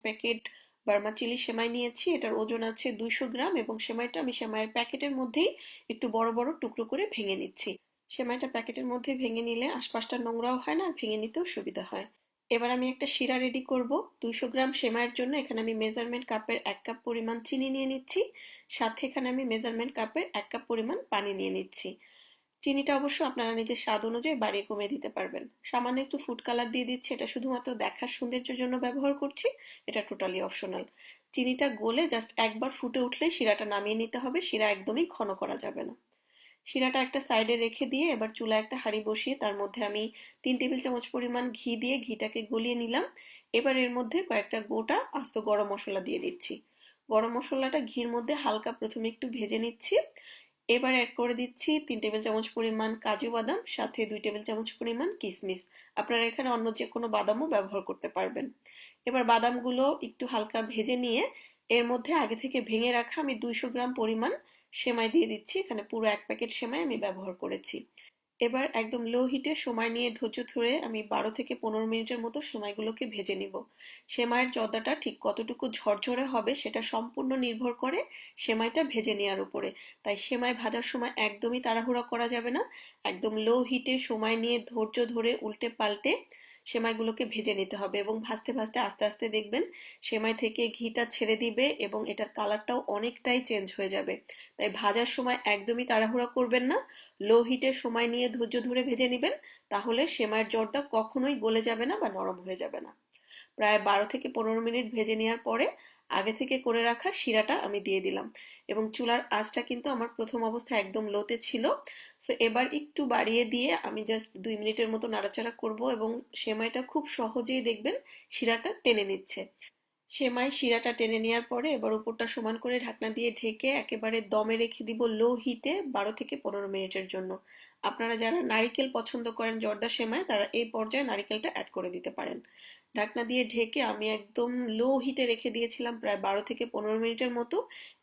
Packet Burma chilli সেমাই নিয়েছি। এটার ওজন আছে 200 গ্রাম এবং সেমাইটা আমি সেমাইয়ের প্যাকেটের মধ্যেই একটু বড় বড় টুকরো করে ভেঙে নিচ্ছি। সেমাইটা প্যাকেটের মধ্যে ভেঙে নিলে আশপাশটা নোংরাও হয় না আর ভেঙে নিতেও সুবিধা হয়। এবার আমি একটা শিরা রেডি করব। 200 গ্রাম সেমাইয়ের জন্য এখানে আমি মেজারমেন্ট কাপের 1 কাপ পরিমাণ চিনি নিয়ে নিচ্ছি। সাথে এখানে আমি মেজারমেন্ট কাপের 1 কাপ পরিমাণ পানি নিয়ে নিচ্ছি। চিনিটা অবশ্য আপনারা নিজের স্বাদ অনুযায়ী বাড়িয়ে কমিয়ে দিতে পারবেন। সামান্য একটু ফুড কালার দিয়ে দিচ্ছি, এটা শুধুমাত্র দেখার সৌন্দর্যের জন্য ব্যবহার করছি। এটা টোটালি অপশনাল। চিনিটা গলে জাস্ট একবার ফুটে উঠলেই শিরাটা নামিয়ে নিতে হবে, শিরা একদমই ঘন করা যাবে না। শিরাটা একটা সাইডে রেখে দিয়ে এবার চুলায় একটা হাঁড়ি বসিয়ে তার মধ্যে আমি 3 টেবিল চামচ পরিমাণ ঘি দিয়ে ঘিটাকে গলিয়ে নিলাম। এবার এর মধ্যে কয়েকটা গোটা আস্ত গরম মশলা দিয়ে দিচ্ছি। গরম মশলাটা ঘির মধ্যে হালকা প্রথমে একটু ভেজে নিচ্ছি। এবার অ্যাড করে দিচ্ছি 3 টেবিল চামচ পরিমাণ কাজু বাদাম, সাথে 2 টেবিল চামচ পরিমাণ কিশমিশ। আপনারা এখানে অন্য যে কোনো বাদামও ব্যবহার করতে পারবেন। এবার বাদামগুলো একটু হালকা ভেজে নিয়ে এর মধ্যে আগে থেকে ভেঙে রাখা আমি 200 গ্রাম পরিমাণ সেমাই দিয়ে দিচ্ছি। এখানে পুরো 1 প্যাকেট সেমাই আমি ব্যবহার করেছি। এবার একদম লো হিটে সময় নিয়ে ধৈর্য ধরে আমি 12 থেকে 15 মিনিটের মতো সেমাইগুলোকে ভেজে নিব। সেমাইয়ের জর্দাটা ঠিক কতটুকু ঝরঝরে হবে সেটা সম্পূর্ণ নির্ভর করে সেমাইটা ভেজে নেওয়ার উপরে। তাই সেমাই ভাজার সময় একদমই তাড়াহুড়া করা যাবে না। একদম লো হিটে সময় নিয়ে ধৈর্য ধরে উল্টে পাল্টে সেমাইগুলোকে ভেজে নিতে হবে এবং ভাজতে ভাজতে আস্তে আস্তে দেখবেন সেমাই থেকে ঘিটা ছেড়ে দিবে এবং এটার কালারটাও অনেকটাই চেঞ্জ হয়ে যাবে। তাই ভাজার সময় একদমই তাড়াহুড়া করবেন না। লো হিটে সময় নিয়ে ধৈর্য ধরে ভেজে নিবেন। তাহলে সেমাইয়ের জর্দা কখনোই গলে যাবে না বা নরম হয়ে যাবে না। প্রায় 12 থেকে 15 মিনিট ভেজে নেওয়ার পরে আগে থেকে করে রাখা শিরাটা আমি দিয়ে দিলাম এবং চুলার আঁচটা কিন্তু আমার প্রথম অবস্থায় একদম লোতে ছিল। সো এবার একটু বাড়িয়ে দিয়ে আমি জাস্ট 2 মিনিটের মতো নাড়াচাড়া করব এবং সেমাইটা খুব সহজেই দেখবেন শিরাটা টেনে নিচ্ছে। সেমাই শিরাটা টেনে নেওয়ার পরে এবার উপরটা সমান করে ঢাকনা দিয়ে ঢেকে একেবারে দমে রেখে দিব লো হিটে 12 থেকে 15 মিনিটের জন্য। আপনারা যারা নারিকেল পছন্দ করেন জর্দা সেমাই তারা এই পর্যায়ে নারিকেলটা অ্যাড করে দিতে পারেন। ঢাকনা দিয়ে ঢেকে আমি একদম লো হিটে রেখে দিয়েছিলাম প্রায় 12 থেকে 15 মিনিটের মতো।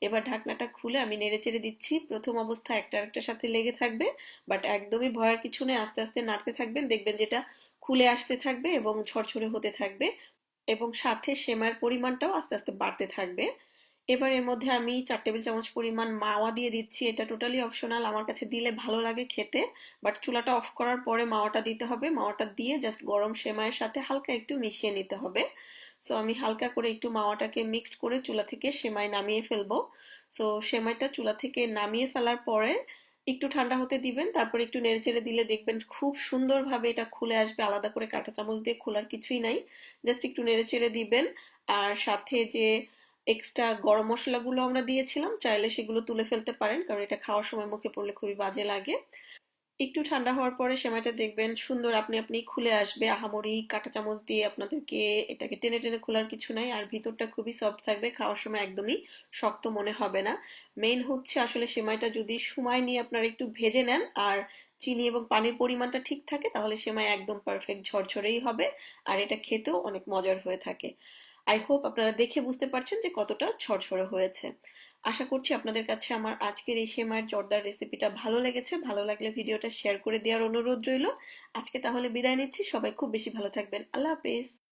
এবার ঢাকনাটা খুলে আমি নেড়েচেড়ে দিচ্ছি। প্রথম অবস্থায় একটা আরেকটার সাথে লেগে থাকবে, বাট একদমই ভয়ের কিছু নেই। আস্তে আস্তে নাড়তে থাকবেন, দেখবেন যেটা খুলে আসতে থাকবে এবং ঝরঝরে হতে থাকবে এবং সাথে সেমাইয়ের পরিমাণটাও আস্তে আস্তে বাড়তে থাকবে। এবার এর মধ্যে আমি 4 টেবিল চামচ পরিমাণ মাওয়া দিয়ে দিচ্ছি। এটা টোটালি অপশনাল, আমার কাছে দিলে ভালো লাগে খেতে। বাট চুলাটা অফ করার পরে মাওয়াটা দিতে হবে। মাওয়াটা দিয়ে জাস্ট গরম সেমাইয়ের সাথে হালকা একটু মিশিয়ে নিতে হবে। সো আমি হালকা করে একটু মাওয়াটাকে মিক্সড করে চুলা থেকে সেমাই নামিয়ে ফেলবো। সো সেমাইটা চুলা থেকে নামিয়ে ফেলার পরে একটু ঠান্ডা হতে দিবেন, তারপর একটু নেড়েচেড়ে দিলে দেখবেন খুব সুন্দরভাবে এটা খুলে আসবে। আলাদা করে কাঁটা চামচ দিয়ে খোলার কিছুই নাই, জাস্ট একটু নেড়েচেড়ে দিবেন। আর সাথে যে এক্সট্রা গরম মশলাগুলো আমরা দিয়েছিলাম চাইলে সেগুলো তুলে ফেলতে পারেন, কারণ এটা খাওয়ার সময় মুখে পড়লে খুবই বাজে লাগে। একটু ঠান্ডা হওয়ার পরে সেমাইটা দেখবেন সুন্দর আপনি আপনি খুলে আসবে। আহামরি কাঁটা চামচ দিয়ে আপনাদেরকে এটাকে টেনে টেনে খোলার কিছু নাই, আর ভিতরটা খুবই সফট থাকবে, খাওয়ার সময় একদমই শক্ত মনে হবে না। মেইন হচ্ছে আসলে সেমাইটা যদি সময় নিয়ে আপনারা একটু ভেজে নেন আর চিনি এবং পানির পরিমাণটা ঠিক থাকে তাহলে সেমাই একদম পারফেক্ট ঝরঝরেই হবে আর এটা খেতেও অনেক মজার হয়ে থাকে। আই হোপ আপনারা দেখে বুঝতে পারছেন যে কতটা ঝরঝরে হয়েছে। আশা করছি আপনাদের কাছে আমার আজকের এই সেমাইয়ের জর্দার রেসিপিটা ভালো লেগেছে। ভালো লাগলে ভিডিওটা শেয়ার করে দেওয়ার অনুরোধ রইল। আজকে তাহলে বিদায় নিচ্ছি। সবাই খুব বেশি ভালো থাকবেন। আল্লাহ হাফেজ।